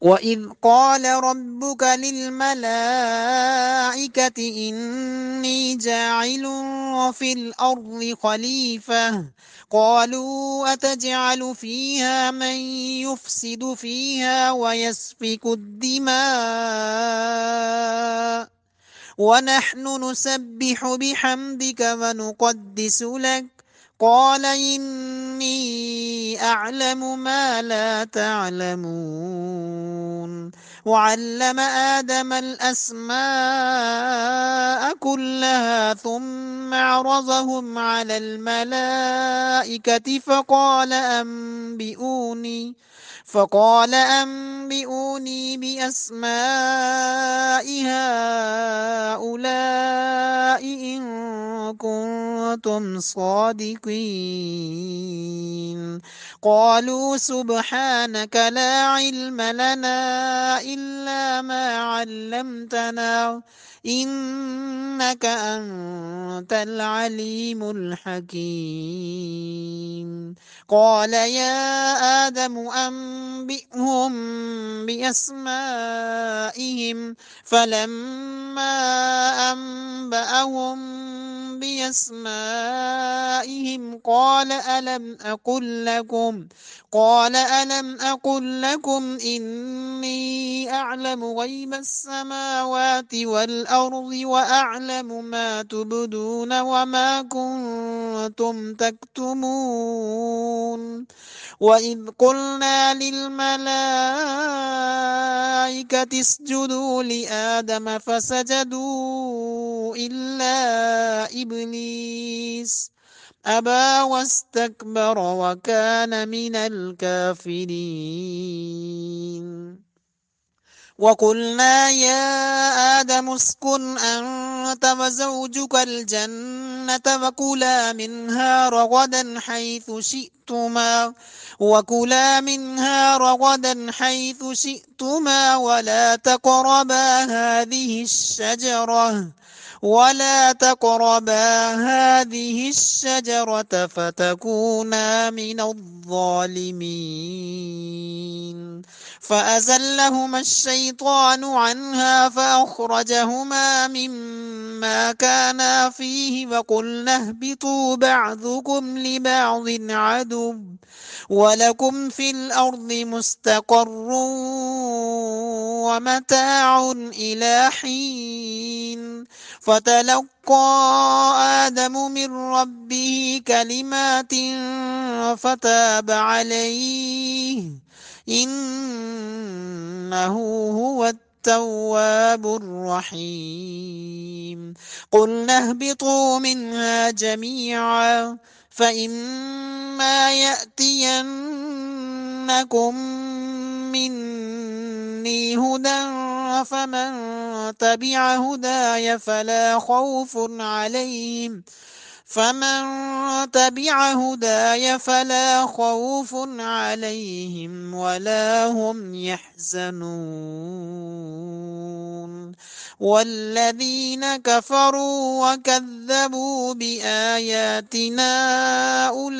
وإذ قال ربك للملائكة إني جاعل في الأرض خليفة قالوا أتجعل فيها من يفسد فيها ويسفك الدماء ونحن نسبح بحمدك ونقدس لك قال إني أعلم ما لا تعلمون وعلم آدم الأسماء كلها ثم عرضهم على الملائكة فقال أنبئوني بأسماء هؤلاء إن كنتم صادقين قالوا سبحانك لا علم لنا إلا ما علمتنا إنك أنت العليم الحكيم قال يا آدم أنبئهم بأسمائهم فلما أنبأهم بأسمائهم قال ألم أقل لكم إني أعلم غيب السماوات والأرض وأعلم ما تبدون وما كنتم تكتمون وإذ قلنا للملائكة اسجدوا لآدم فسجدوا إلا إبليس أبى واستكبر وكان من الكافرين وقلنا يا آدم اسكن أنت وزوجك الجنة وكلا منها رغدا حيث شئتما ولا تقربا هذه الشجرة فتكونا من الظالمين فأزلهما الشيطان عنها فأخرجهما مما كانا فيه وقلنا اهبطوا بعضكم لبعض عدو ولكم في الأرض مستقر ومتاع إلى حين فتلقى آدم من ربه كلمات فتاب عليه إنه هو التواب الرحيم قلنا اهبطوا منها جميعا فإما يأتينكم مني هدى فمن تبع هداي فلا خوف عليهم ولا هم يحزنون والذين كفروا وكذبوا بآياتنا أولئك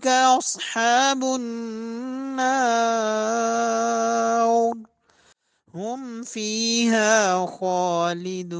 أصحاب النار هم فيها خالدون